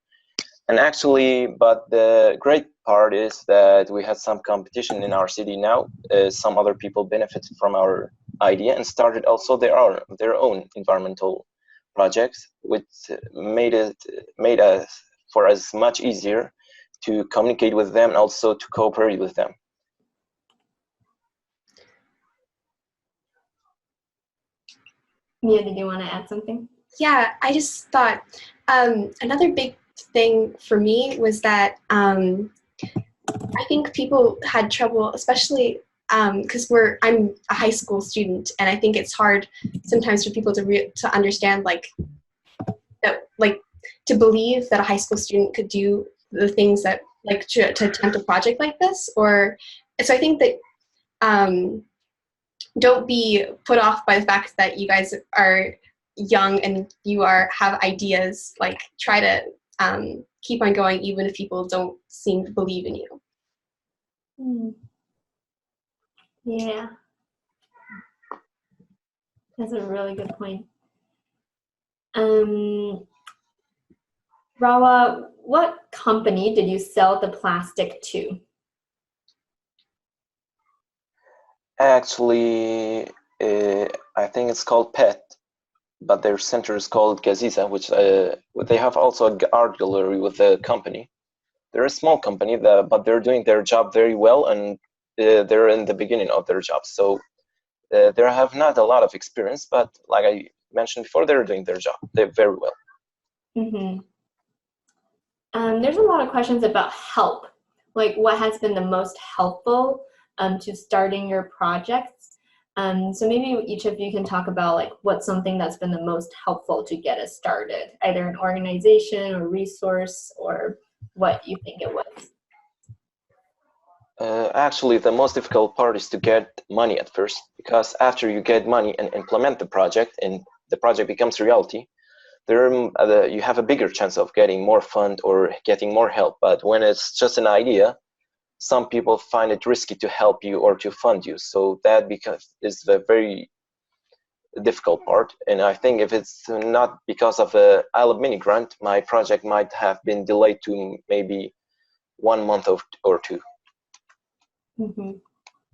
and actually, but the great part is that we had some competition in our city now. Some other people benefited from our idea and started also their own environmental projects, which made us for us much easier to communicate with them and also to cooperate with them.
Mia, did you want to add something?
Yeah, I just thought another big thing for me was that I think people had trouble, especially because I'm a high school student, and I think it's hard sometimes for people to understand to believe that a high school student could do the things that to attempt a project like this. So I think that don't be put off by the fact that you guys are young and you have ideas. Try to keep on going, even if people don't seem to believe in you.
Yeah, that's a really good point. Rawa, what company did you sell the plastic to?
Actually, I think it's called PET, but their center is called Gaziza, which they have also an art gallery with the company. they're a small company, but they're doing their job very well, and they're in the beginning of their job. So they have not a lot of experience, but like I mentioned before, they're doing their job very well.
Mm-hmm. There's a lot of questions about help, like what has been the most helpful to starting your projects. So maybe each of you can talk about like what's something that's been the most helpful to get us started, either an organization or resource, or what you think it was.
Actually, the most difficult part is to get money at first, because after you get money and implement the project and the project becomes reality, you have a bigger chance of getting more fund or getting more help. But when it's just an idea, some people find it risky to help you or to fund you. So that is the very difficult part. And I think if it's not because of the Alumni grant, my project might have been delayed to maybe 1 month or 2.
Mm-hmm.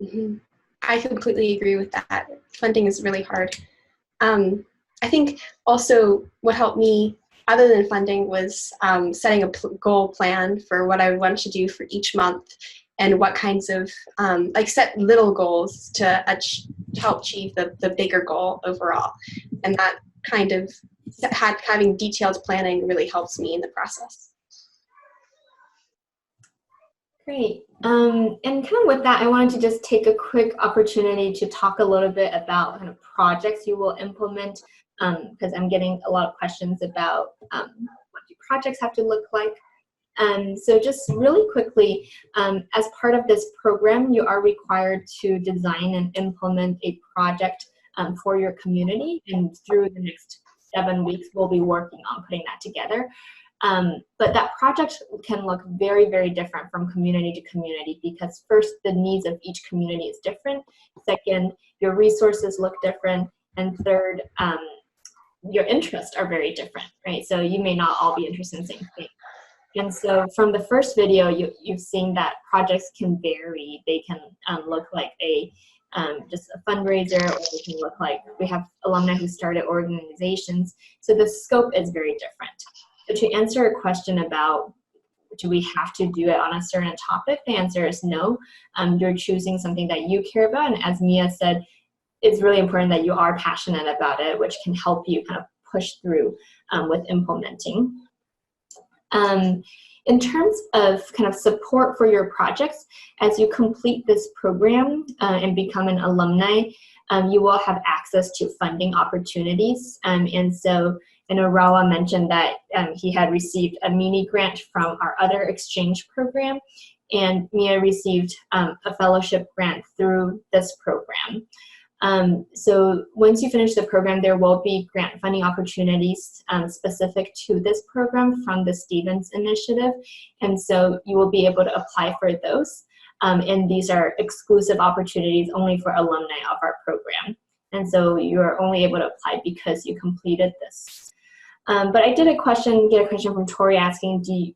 Mm-hmm. I completely agree with that. Funding is really hard. I think also what helped me, other than funding, was setting a goal plan for what I want to do for each month, and what kinds of, like set little goals to help achieve the bigger goal overall. And that kind of having detailed planning really helps me in the process.
Great. And kind of with that, I wanted to just take a quick opportunity to talk a little bit about kind of projects you will implement, because I'm getting a lot of questions about what do projects have to look like. So just really quickly, as part of this program, you are required to design and implement a project for your community, and through the next 7 weeks, we'll be working on putting that together. But that project can look very, very different from community to community, because first, the needs of each community is different. Second, your resources look different. And third, your interests are very different, right? So you may not all be interested in the same thing. And so from the first video, you've seen that projects can vary. They can look like just a fundraiser, or they can look like we have alumni who started organizations. So the scope is very different. So to answer a question about do we have to do it on a certain topic, the answer is no. You're choosing something that you care about, and as Mia said, it's really important that you are passionate about it, which can help you kind of push through with implementing. In terms of kind of support for your projects, as you complete this program and become an alumni, you will have access to funding opportunities. And so I know Rawa mentioned that he had received a mini grant from our other exchange program, and Mia received a fellowship grant through this program. So once you finish the program, there will be grant funding opportunities specific to this program from the Stevens Initiative. And so you will be able to apply for those. And these are exclusive opportunities only for alumni of our program. And so you're only able to apply because you completed this. But I did get a question from Tori asking, do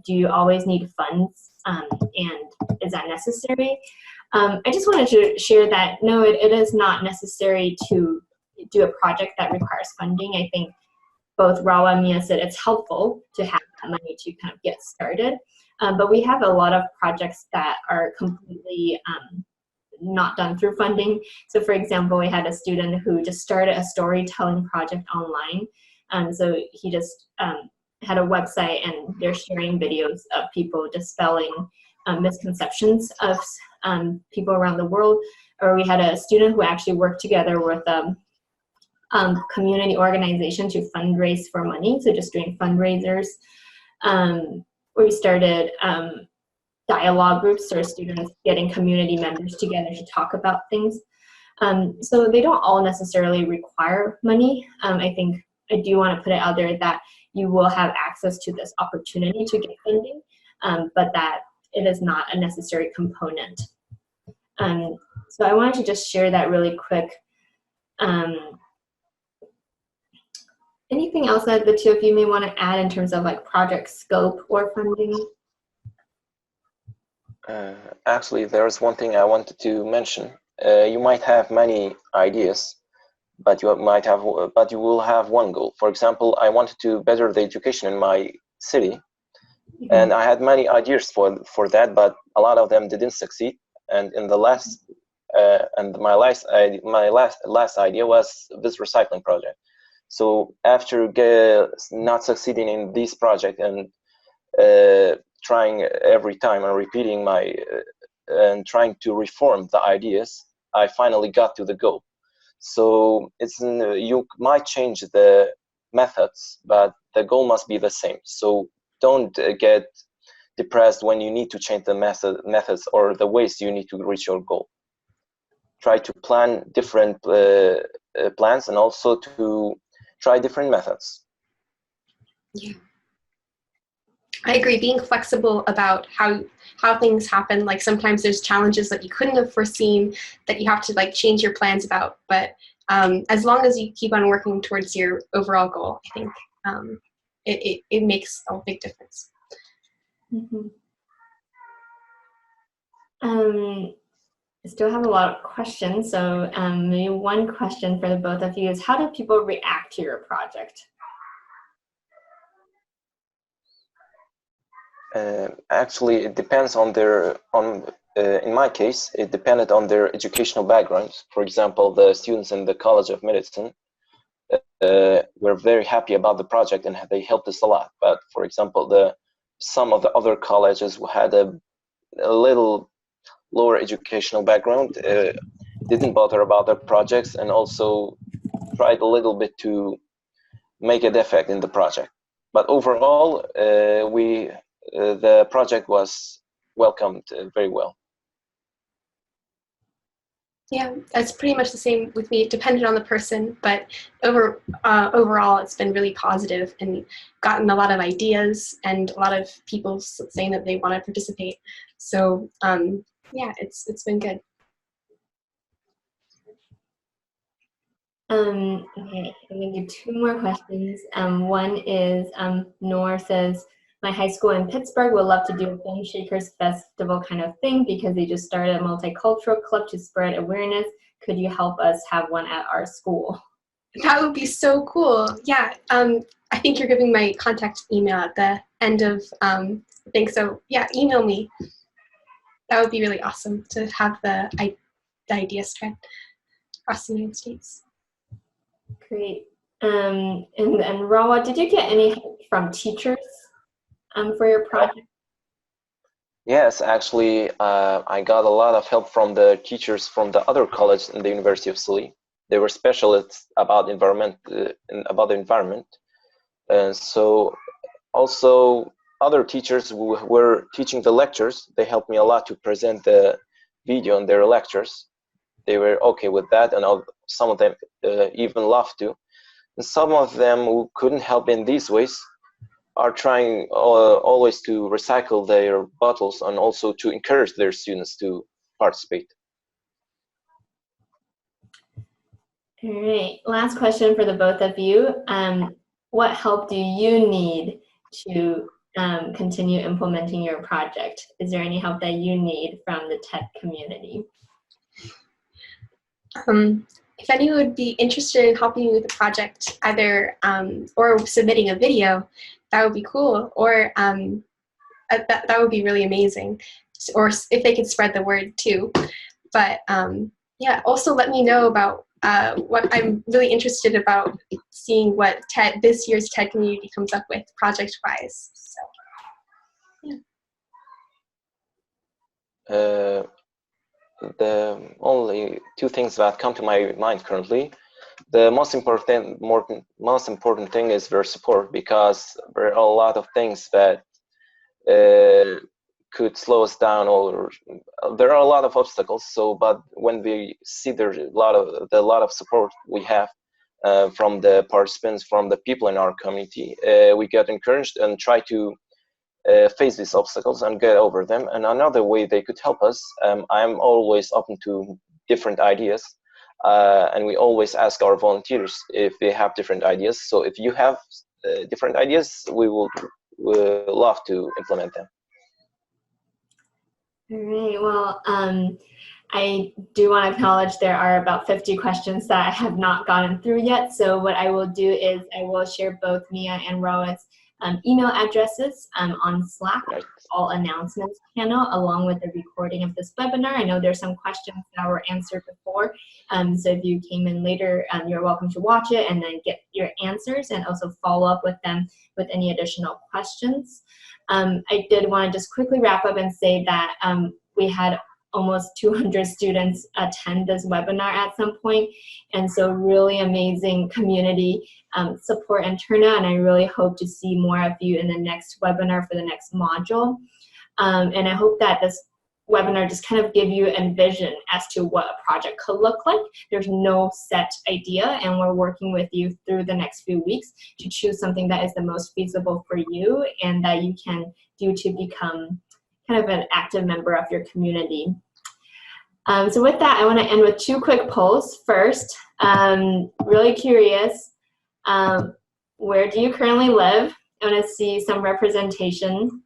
you always need funds? And is that necessary? I just wanted to share that, no, it is not necessary to do a project that requires funding. I think both Rawa and Mia said it's helpful to have that money to kind of get started. But we have a lot of projects that are completely not done through funding. So for example, we had a student who just started a storytelling project online. So he just had a website, and they're sharing videos of people dispelling misconceptions of people around the world. Or we had a student who actually worked together with a community organization to fundraise for money, so just doing fundraisers. We started dialogue groups, or students getting community members together to talk about things. So they don't all necessarily require money. I think I do want to put it out there that you will have access to this opportunity to get funding, but that it is not a necessary component. So I wanted to just share that really quick. Anything else that the two of you may want to add in terms of like project scope or funding?
Actually, there's one thing I wanted to mention. You might have many ideas, but you will have one goal. For example, I wanted to better the education in my city, And I had many ideas for that, but a lot of them didn't succeed. And in the last and my last idea was this recycling project. So after not succeeding in this project and trying every time and repeating and trying to reform the ideas, I finally got to the goal. So you might change the methods, but the goal must be the same. So don't get depressed when you need to change the methods or the ways you need to reach your goal. Try to plan different plans and also to try different methods.
Yeah, I agree. Being flexible about how things happen. Like sometimes there's challenges that you couldn't have foreseen that you have to like change your plans about. But as long as you keep on working towards your overall goal, I think it makes a big difference.
Mm-hmm. I still have a lot of questions, so maybe one question for the both of you is, how do people react to your project?
Actually, it depends on in my case, it depended on their educational background. For example, the students in the College of Medicine were very happy about the project and they helped us a lot. But for example, some of the other colleges had a little lower educational background, didn't bother about their projects, and also tried a little bit to make a defect in the project. But overall, the project was welcomed very well.
Yeah, it's pretty much the same with me. It depended on the person, but overall, it's been really positive and gotten a lot of ideas and a lot of people saying that they want to participate. So yeah, it's been good.
Okay, I'm gonna do two more questions. One is Nor says, my high school in Pittsburgh would love to do a Film Shakers Festival kind of thing because they just started a multicultural club to spread awareness. Could you help us have one at our school?
That would be so cool. Yeah, I think you're giving my contact email at the end of the thing. So yeah, email me. That would be really awesome to have the idea spread across the United States.
Great. And Rawa, did you get any help from teachers for your project?
Yes, actually, I got a lot of help from the teachers from the other college in the University of Sully. They were specialists about the environment. So also other teachers who were teaching the lectures, they helped me a lot to present the video in their lectures. They were okay with that, and some of them even loved to. And some of them who couldn't help in these ways are trying always to recycle their bottles and also to encourage their students to participate.
All right, last question for the both of you. What help do you need to continue implementing your project? Is there any help that you need from the TED community?
If anyone would be interested in helping you with the project, either or submitting a video, that would be cool. Or that would be really amazing. Or if they could spread the word too. But yeah, also let me know about what I'm really interested about seeing what this year's TED community comes up with project-wise. So, yeah.
The only two things that come to my mind currently, the most important thing is their support, because there are a lot of things that could slow us down, or there are a lot of obstacles. So, but when we see there's a lot of support we have from the participants, from the people in our community, we get encouraged and try to face these obstacles and get over them. And another way they could help us, I'm always open to different ideas, and we always ask our volunteers if they have different ideas. So if you have different ideas, we'll love to implement them.
All right, well, I do want to acknowledge there are about 50 questions that I have not gotten through yet. So what I will do is I will share both Mia and Roa's email addresses on Slack,
Right.
all announcements panel, along with the recording of this webinar. I know there's some questions that were answered before. So if you came in later, you're welcome to watch it and then get your answers and also follow up with them with any additional questions. I did want to just quickly wrap up and say that we had almost 200 students attend this webinar at some point, and so really amazing community support and turnout, and I really hope to see more of you in the next webinar for the next module. And I hope that this webinar just kind of give you a vision as to what a project could look like. There's no set idea, and we're working with you through the next few weeks to choose something that is the most feasible for you and that you can do to become kind of an active member of your community. So with that, I want to end with 2 quick polls. First, really curious, where do you currently live? I want to see some representation.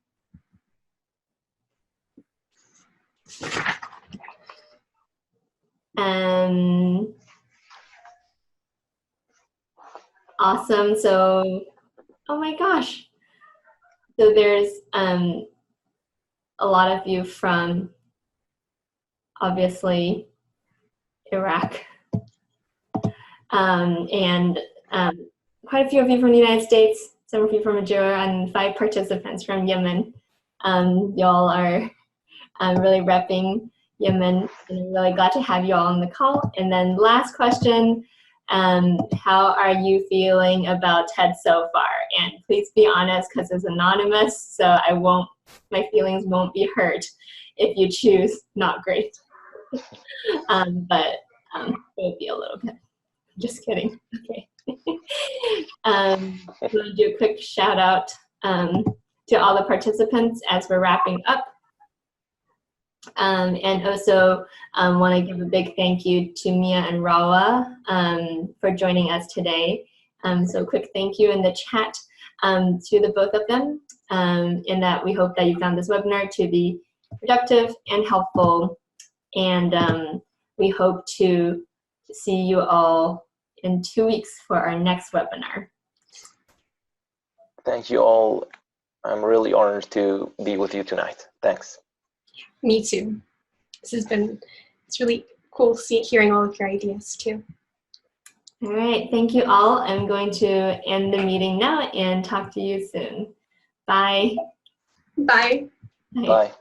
Awesome. So, oh my gosh. So there's a lot of you from, obviously, Iraq, and quite a few of you from the United States, some of you from Nigeria, and 5 participants from Yemen. Y'all are really repping Yemen, and I'm really glad to have you all on the call. And then last question, how are you feeling about TED so far? And please be honest, because it's anonymous, so my feelings won't be hurt if you choose not great. But it would be a little bit. Just kidding. Okay. I'm going to do a quick shout out to all the participants as we're wrapping up. And also want to give a big thank you to Mia and Rawa for joining us today. So quick thank you in the chat to the both of them, in that we hope that you found this webinar to be productive and helpful. And we hope to see you all in 2 weeks for our next webinar.
Thank you all. I'm really honored to be with you tonight. Thanks.
Me too. It's really cool hearing all of your ideas too.
All right, thank you all. I'm going to end the meeting now and talk to you soon. Bye.
Bye.
Bye.